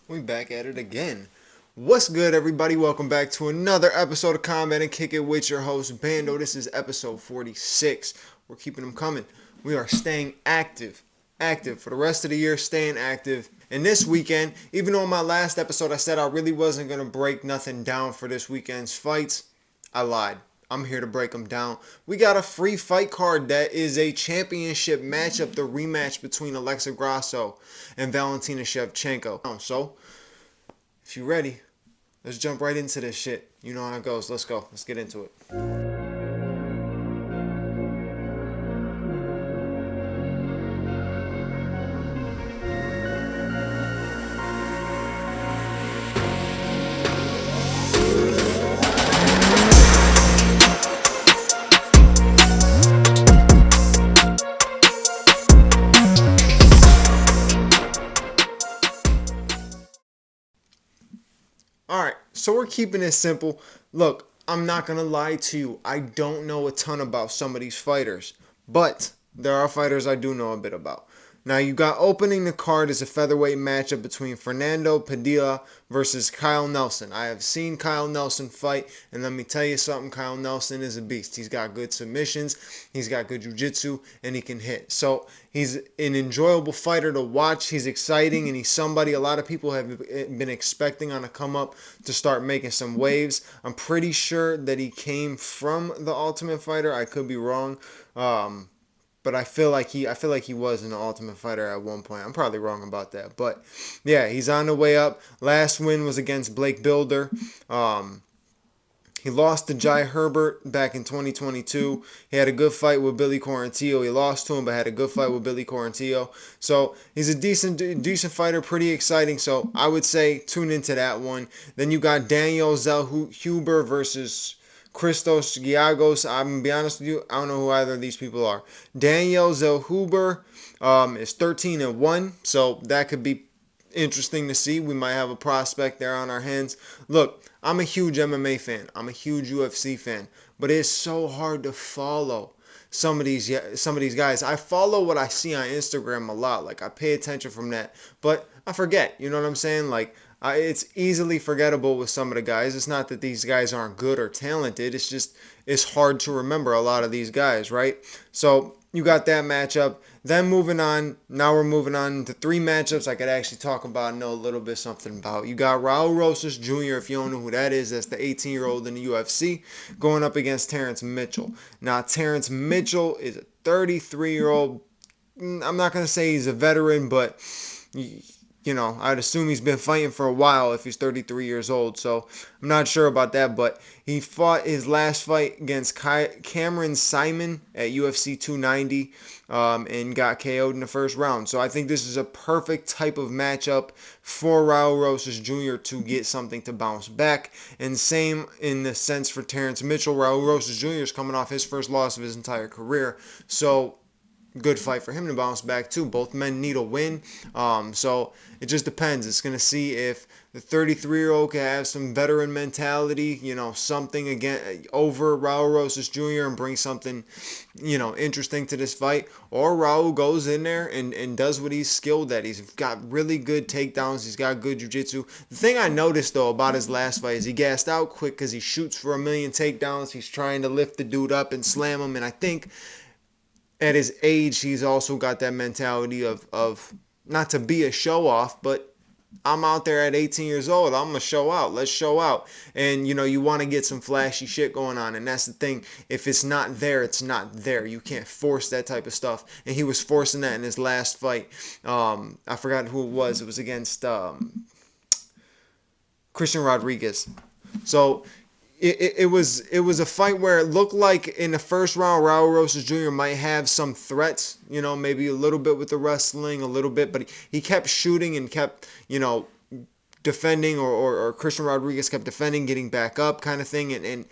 We back at it again. What's good, everybody? Welcome back to another episode of Combat and Kick It with your host, Bando. This is episode 46. We're keeping them coming. We are staying active. Active. For the rest of the year, staying active. And this weekend, even though in my last episode I said I really wasn't going to break nothing down for this weekend's fights, I lied. I'm here to break them down. We got a free fight card that is a championship matchup, the rematch between Alexa Grasso and Valentina Shevchenko. So, if you're ready, let's jump right into this shit. You know how it goes. Let's go. Let's get into it. Alright, so we're keeping it simple. Look, I'm not going to lie to you. I don't know a ton about some of these fighters, but there are fighters I do know a bit about. Now, you got opening the card as a featherweight matchup between Fernando Padilla versus Kyle Nelson. I have seen Kyle Nelson fight, and let me tell you something, Kyle Nelson is a beast. He's got good submissions, he's got good jiu-jitsu, and he can hit. So he's an enjoyable fighter to watch. He's exciting, and he's somebody a lot of people have been expecting on a come up to start making some waves. I'm pretty sure that he came from the Ultimate Fighter. I could be wrong. But I feel like he was an Ultimate Fighter at one point. I'm probably wrong about that, but yeah, he's on the way up. Last win was against Blake Builder. He lost to Jai Herbert back in 2022. He had a good fight with Billy Quarantillo. He lost to him, but had a good fight with Billy Quarantillo. So he's a decent fighter, pretty exciting. So I would say tune into that one. Then you got Daniel Zellhuber versus Christos Giagos. I'm going to be honest with you, I don't know who either of these people are. Daniel Zellhuber is 13-1, so that could be interesting to see. We might have a prospect there on our hands. Look, I'm a huge MMA fan. I'm a huge UFC fan, but it's so hard to follow some of these guys. I follow what I see on Instagram a lot. Like, I pay attention from that, but I forget. You know what I'm saying? Like, it's easily forgettable with some of the guys. It's not that these guys aren't good or talented. It's just it's hard to remember a lot of these guys, right? So you got that matchup. Then moving on, now we're moving on to three matchups I could actually talk about and know a little bit something about. You got Raul Rosas Jr., if you don't know who that is, that's the 18-year-old in the UFC, going up against Terrence Mitchell. Now, Terrence Mitchell is a 33-year-old. I'm not going to say he's a veteran, but I'd assume he's been fighting for a while if he's 33 years old. So I'm not sure about that, but he fought his last fight against Cameron Simon at UFC 290 and got KO'd in the first round. So I think this is a perfect type of matchup for Raul Rosas Jr. to get something to bounce back. And same in the sense for Terrence Mitchell. Raul Rosas Jr. is coming off his first loss of his entire career. So good fight for him to bounce back too. Both men need a win. So it just depends. It's going to see if the 33-year-old can have some veteran mentality, something again over Raul Rosas Jr. and bring something, interesting to this fight. Or Raul goes in there and does what he's skilled at. He's got really good takedowns. He's got good jiu-jitsu. The thing I noticed, though, about his last fight is he gassed out quick because he shoots for a million takedowns. He's trying to lift the dude up and slam him. And I think at his age, he's also got that mentality of not to be a show off, but I'm out there at 18 years old. I'm going to show out. Let's show out. And, you want to get some flashy shit going on. And that's the thing. If it's not there, it's not there. You can't force that type of stuff. And he was forcing that in his last fight. I forgot who it was. It was against Christian Rodriguez. So it was a fight where it looked like in the first round Raul Rosas Jr. might have some threats, maybe a little bit with the wrestling, a little bit, but he kept shooting and kept, defending, or Christian Rodriguez kept defending, getting back up kind of thing, and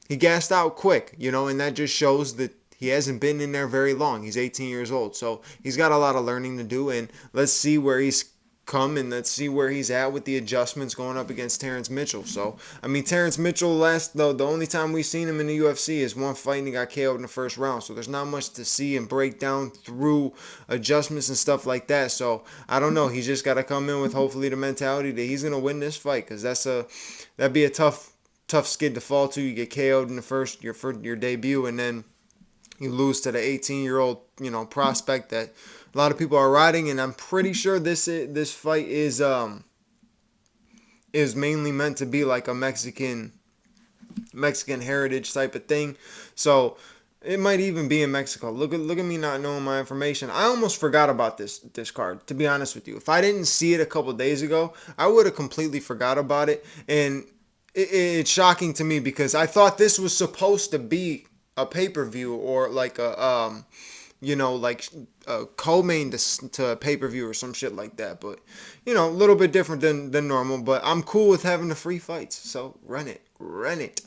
he gassed out quick, and that just shows that he hasn't been in there very long. He's 18 years old, so he's got a lot of learning to do, and let's see where he's come and let's see where he's at with the adjustments going up against Terrence Mitchell. So, I mean, Terrence Mitchell last though the only time we've seen him in the UFC is one fight and he got KO'd in the first round. So there's not much to see and break down through adjustments and stuff like that. So I don't know. He's just got to come in with hopefully the mentality that he's gonna win this fight because that'd be a tough skid to fall to. You get KO'd in the first your debut and then you lose to the 18-year-old prospect that a lot of people are riding, and I'm pretty sure this fight is mainly meant to be like a Mexican heritage type of thing. So it might even be in Mexico. Look at me not knowing my information. I almost forgot about this card, to be honest with you. If I didn't see it a couple days ago, I would have completely forgot about it. And it's shocking to me because I thought this was supposed to be a pay-per-view or like like a co-main to a pay-per-view or some shit like that. But, a little bit different than normal. But I'm cool with having the free fights. So run it.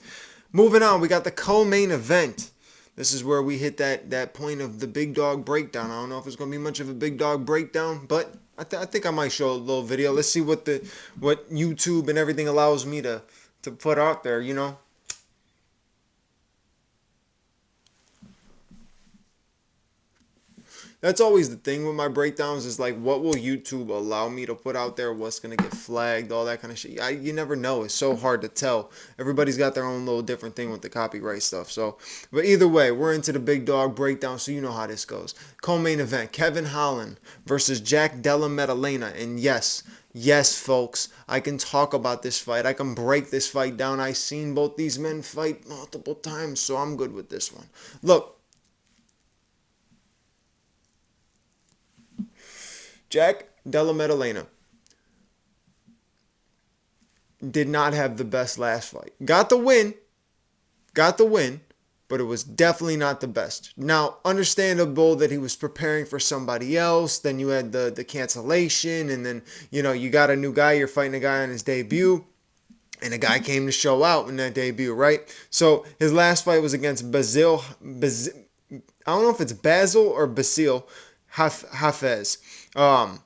Moving on, we got the co-main event. This is where we hit that point of the big dog breakdown. I don't know if it's going to be much of a big dog breakdown, but I think I might show a little video. Let's see what YouTube and everything allows me to put out there, That's always the thing with my breakdowns is like, what will YouTube allow me to put out there? What's going to get flagged? All that kind of shit. You never know. It's so hard to tell. Everybody's got their own little different thing with the copyright stuff. So, but either way, we're into the big dog breakdown, so you know how this goes. Co-main event, Kevin Holland versus Jack Della Maddalena. And yes, folks, I can talk about this fight. I can break this fight down. I've seen both these men fight multiple times, so I'm good with this one. Look, Jack Della Maddalena did not have the best last fight. Got the win, but it was definitely not the best. Now, understandable that he was preparing for somebody else. Then you had the cancellation, and then you got a new guy. You're fighting a guy on his debut, and a guy came to show out in that debut, right? So his last fight was against Basil. I don't know if it's Basil or Basil Hafez. And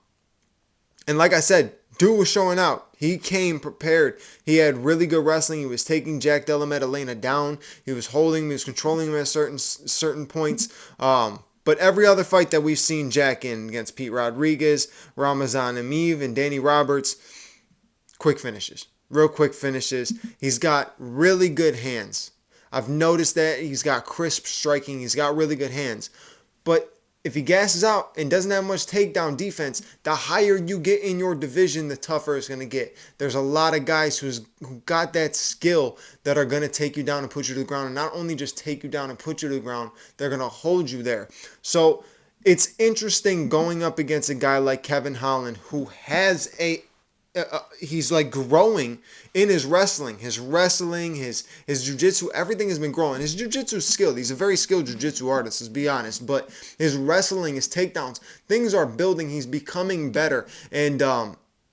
like I said, dude was showing out. He came prepared. He had really good wrestling. He was taking Jack Della Maddalena down. He was holding him. He was controlling him at certain points. But every other fight that we've seen Jack in against Pete Rodriguez, Ramazan Emeev, and Danny Roberts, quick finishes. Real quick finishes. He's got really good hands. I've noticed that. He's got crisp striking. He's got really good hands. But if he gasses out and doesn't have much takedown defense, the higher you get in your division, the tougher it's going to get. There's a lot of guys who got that skill that are going to take you down and put you to the ground. And not only just take you down and put you to the ground, they're going to hold you there. So it's interesting going up against a guy like Kevin Holland who has he's like growing in his wrestling, his jiu-jitsu, everything has been growing. His jiu-jitsu is skilled. He's a very skilled jiu-jitsu artist, let's be honest. But his wrestling, his takedowns, things are building. He's becoming better. And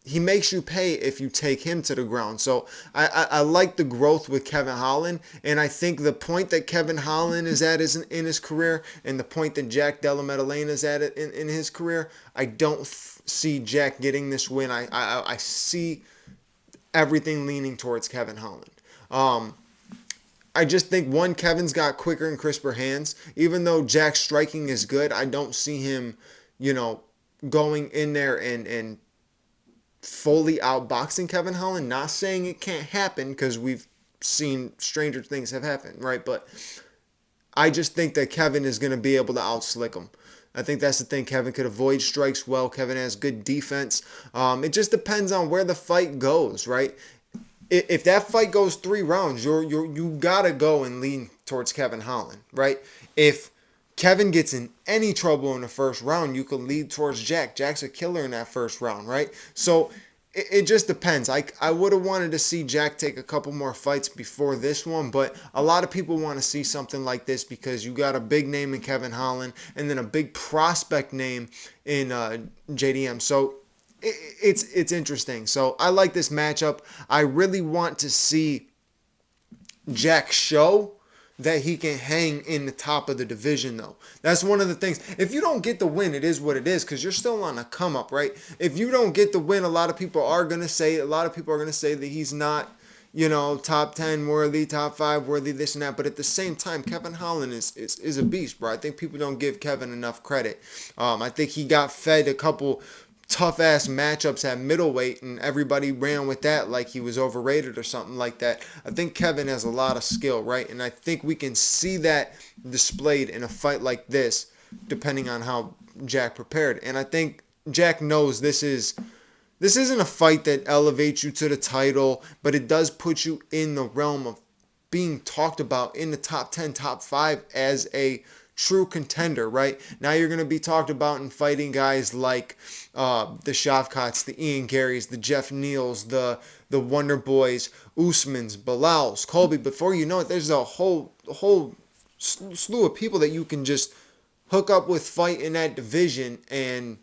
he makes you pay if you take him to the ground. So I like the growth with Kevin Holland. And I think the point that Kevin Holland is at is in his career, and the point that Jack Della Maddalena is at in his career, I don't see Jack getting this win. I see everything leaning towards Kevin Holland. I just think, Kevin's got quicker and crisper hands. Even though Jack's striking is good, I don't see him, going in there and fully outboxing Kevin Holland. Not saying it can't happen, because we've seen stranger things have happened, right? But I just think that Kevin is going to be able to outslick him. I think that's the thing. Kevin could avoid strikes well. Kevin has good defense. It just depends on where the fight goes, right? If that fight goes 3 rounds, you gotta go and lean towards Kevin Holland, right? If Kevin gets in any trouble in the first round, you could lead towards Jack. Jack's a killer in that first round, right? So it just depends. I would have wanted to see Jack take a couple more fights before this one, but a lot of people want to see something like this because you got a big name in Kevin Holland and then a big prospect name in JDM. So it's interesting. So I like this matchup. I really want to see Jack show that he can hang in the top of the division, though. That's one of the things. If you don't get the win, it is what it is, because you're still on a come up, right? If you don't get the win, a lot of people are going to say, that he's not, top 10 worthy, top 5 worthy, this and that. But at the same time, Kevin Holland is a beast, bro. I think people don't give Kevin enough credit. I think he got fed a couple tough ass matchups at middleweight, and everybody ran with that like he was overrated or something like that. I think Kevin has a lot of skill, right? And I think we can see that displayed in a fight like this, depending on how Jack prepared. And I think Jack knows this isn't a fight that elevates you to the title, but it does put you in the realm of being talked about in the top 10, top 5 as a true contender, right? Now you're going to be talked about in fighting guys like the Shavkats, the Ian Garys, the Jeff Neals, the Wonder Boys, Usmans, Bilals, Colby. Before you know it, there's a whole slew of people that you can just hook up with, fight in that division, and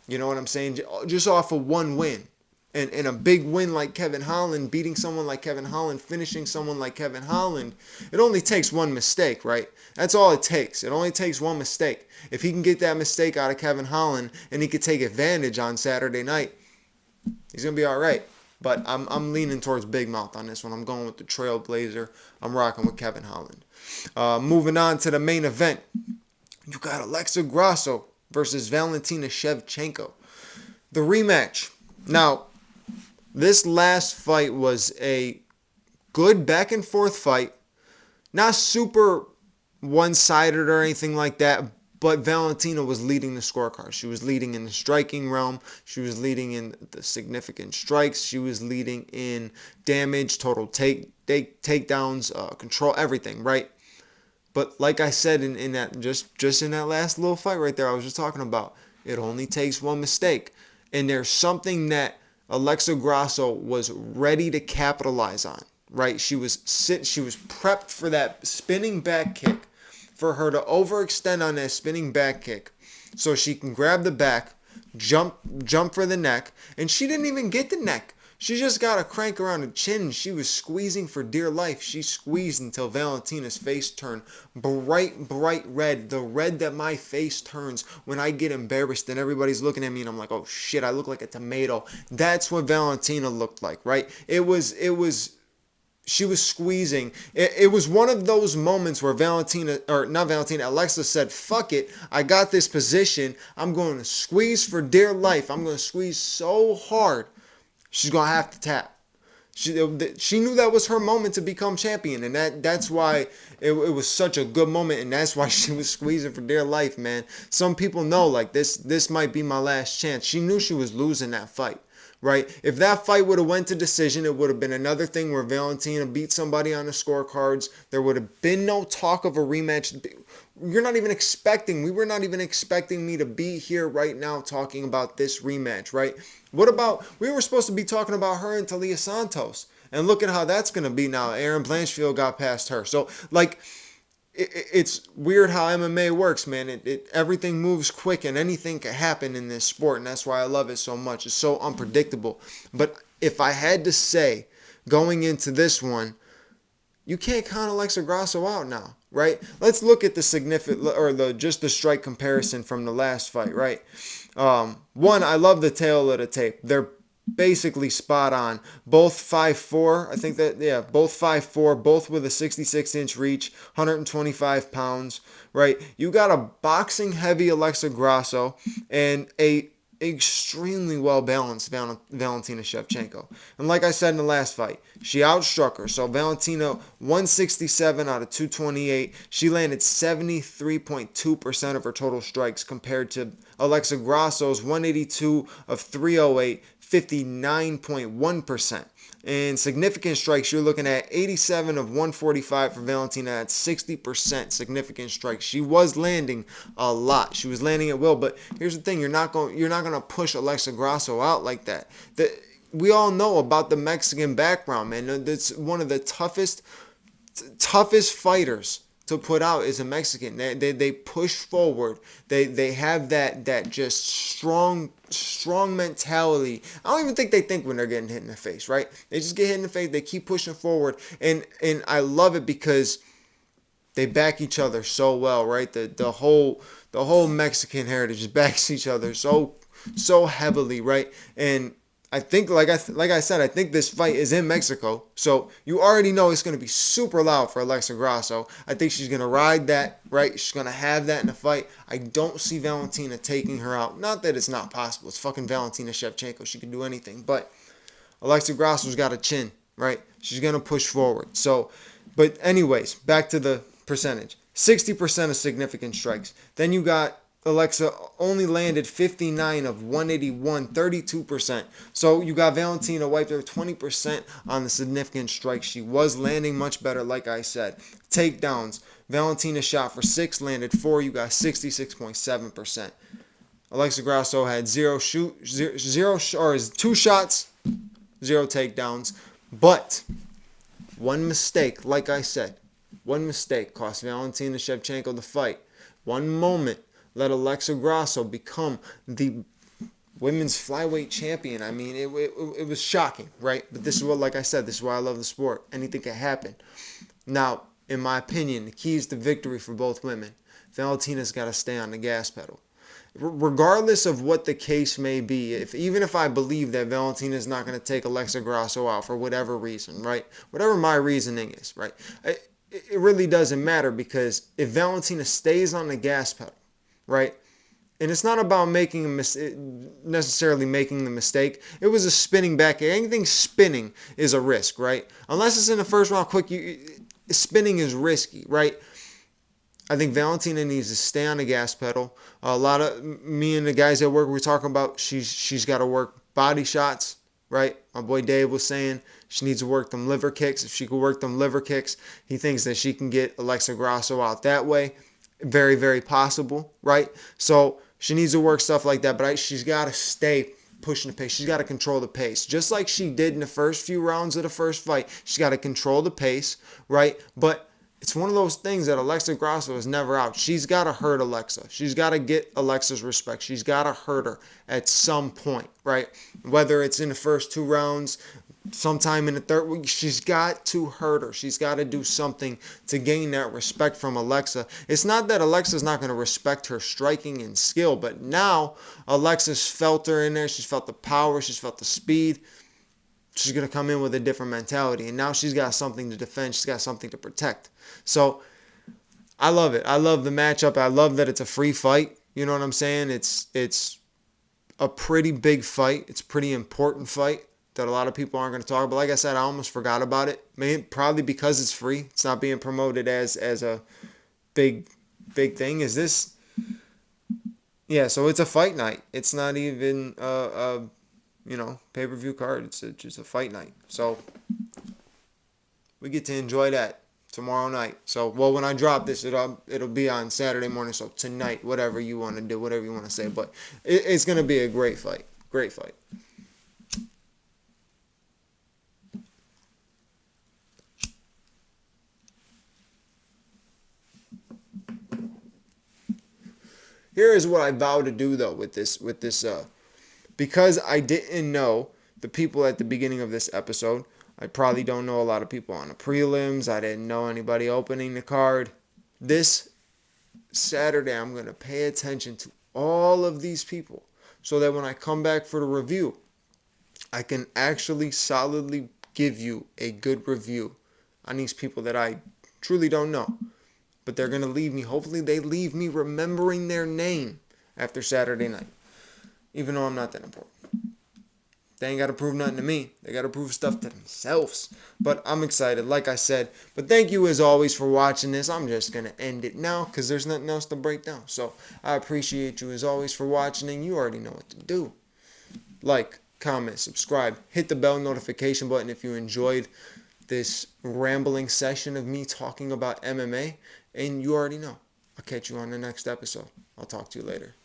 you know what I'm saying? Just off of one win. And a big win like Kevin Holland, beating someone like Kevin Holland, finishing someone like Kevin Holland, it only takes one mistake, right? That's all it takes. It only takes one mistake. If he can get that mistake out of Kevin Holland and he could take advantage on Saturday night, he's going to be all right. But I'm leaning towards Big Mouth on this one. I'm going with the Trailblazer. I'm rocking with Kevin Holland. Moving on to the main event. You got Alexa Grasso versus Valentina Shevchenko. The rematch. Now, this last fight was a good back and forth fight. Not super one-sided or anything like that, but Valentina was leading the scorecard. She was leading in the striking realm. She was leading in the significant strikes. She was leading in damage, total takedowns, control, everything, right? But like I said in that just in that last little fight right there I was just talking about, it only takes one mistake. And there's something that Alexa Grasso was ready to capitalize on, right? She was prepped for that spinning back kick, for her to overextend on that spinning back kick so she can grab the back, jump for the neck, and she didn't even get the neck. She just got a crank around the chin, and she was squeezing for dear life. She squeezed until Valentina's face turned bright red. The red that my face turns when I get embarrassed and everybody's looking at me and I'm like, oh shit, I look like a tomato. That's what Valentina looked like, right? She was squeezing. It was one of those moments where Alexa said, fuck it, I got this position. I'm going to squeeze for dear life. I'm going to squeeze so hard. She's going to have to tap. She knew that was her moment to become champion, and that's why it was such a good moment, and that's why she was squeezing for dear life, man. Some people know, like, this might be my last chance. She knew she was losing that fight, right? If that fight would have went to decision, it would have been another thing where Valentina beat somebody on the scorecards. There would have been no talk of a rematch. We were not even expecting me to be here right now talking about this rematch, right? We were supposed to be talking about her and Talia Santos. And look at how that's going to be now. Aaron Blanchfield got past her. So, like, it's weird how MMA works, man. Everything moves quick and anything can happen in this sport. And that's why I love it so much. It's so unpredictable. But if I had to say, going into this one, you can't count Alexa Grasso out now, right? Let's look at the the strike comparison from the last fight, right? One, I love the tail of the tape. They're basically spot on. Both 5'4", I think that, yeah, both 5'4", both with a 66-inch reach, 125 pounds, right? You got a boxing heavy Alexa Grasso and a extremely well balanced Valentina Shevchenko. And like I said in the last fight, she outstruck her. So Valentina 167 out of 228. She landed 73.2% of her total strikes compared to Alexa Grasso's 182 of 308, 59.1%. In significant strikes, you're looking at 87 of 145 for Valentina at 60% significant strikes. She was landing a lot. She was landing at will, but here's the thing: you're not going to push Alexa Grasso out like that. We all know about the Mexican background, man. That's one of the toughest fighters to put out is a Mexican. They push forward. They have that just strong mentality. I don't even think they think when they're getting hit in the face, right? They just get hit in the face. They keep pushing forward, and I love it because they back each other so well, right? The whole Mexican heritage backs each other so heavily, right? And I think, like I said, I think this fight is in Mexico, so you already know it's gonna be super loud for Alexa Grasso. I think she's gonna ride that, right? She's gonna have that in the fight. I don't see Valentina taking her out. Not that it's not possible. It's fucking Valentina Shevchenko. She can do anything, but Alexa Grasso's got a chin, right? She's gonna push forward. So, but anyways, back to the percentage. 60% of significant strikes. Then you got Alexa only landed 59 of 181, 32%. So you got Valentina wiped her 20% on the significant strikes. She was landing much better, like I said. Takedowns. Valentina shot for 6, landed 4. You got 66.7%. Alexa Grasso had 2 shots, 0 takedowns. But one mistake, like I said, one mistake cost Valentina Shevchenko the fight. One moment let Alexa Grasso become the women's flyweight champion. I mean, it was shocking, right? But this is what, like I said, this is why I love the sport. Anything can happen. Now, in my opinion, the keys to victory for both women. Valentina's got to stay on the gas pedal. Regardless of what the case may be, even if I believe that Valentina is not going to take Alexa Grasso out for whatever reason, right? Whatever my reasoning is, right? It really doesn't matter, because if Valentina stays on the gas pedal, right? And it's not about necessarily making the mistake. It was a spinning back. Anything spinning is a risk, right? Unless it's in the first round quick, spinning is risky, right? I think Valentina needs to stay on the gas pedal. A lot of me and the guys at work, we're talking about she's got to work body shots, right? My boy Dave was saying she needs to work them liver kicks. If she could work them liver kicks, he thinks that she can get Alexa Grasso out that way. Very, very possible, right? So she needs to work stuff like that, but she's got to stay pushing the pace. She's got to control the pace. Just like she did in the first few rounds of the first fight, she's got to control the pace, right? But it's one of those things that Alexa Grasso is never out. She's got to hurt Alexa. She's got to get Alexa's respect. She's got to hurt her at some point, right? Whether it's in the first 2 rounds, sometime in the third week, she's got to hurt her. She's got to do something to gain that respect from Alexa. It's not that Alexa's not going to respect her striking and skill, but now Alexa's felt her in there. She's felt the power. She's felt the speed. She's going to come in with a different mentality, and now she's got something to defend. She's got something to protect. So I love it. I love the matchup. I love that it's a free fight. You know what I'm saying? It's a pretty big fight. It's a pretty important fight that a lot of people aren't going to talk about. Like I said, I almost forgot about it. Maybe probably because it's free. It's not being promoted as a big thing. Is this? Yeah, so it's a fight night. It's not even a pay-per-view card. It's just a fight night. So we get to enjoy that tomorrow night. So, well, when I drop this, it'll be on Saturday morning. So tonight, whatever you want to do, whatever you want to say. But it's going to be a great fight. Great fight. Here is what I vow to do, though, with this because I didn't know the people at the beginning of this episode. I probably don't know a lot of people on the prelims. I didn't know anybody opening the card. This Saturday, I'm going to pay attention to all of these people so that when I come back for the review, I can actually solidly give you a good review on these people that I truly don't know. But they're going to leave me, hopefully they leave me remembering their name after Saturday night. Even though I'm not that important. They ain't got to prove nothing to me. They got to prove stuff to themselves. But I'm excited, like I said. But thank you as always for watching this. I'm just going to end it now because there's nothing else to break down. So I appreciate you as always for watching, and you already know what to do. Like, comment, subscribe, hit the bell notification button if you enjoyed this rambling session of me talking about MMA. And you already know. I'll catch you on the next episode. I'll talk to you later.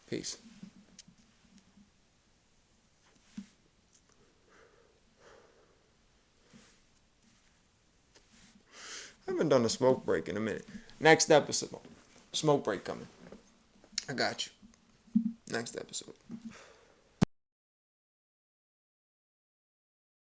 Peace. I'm haven't done a smoke break in a minute. Next episode. Smoke break coming. I got you. Next episode.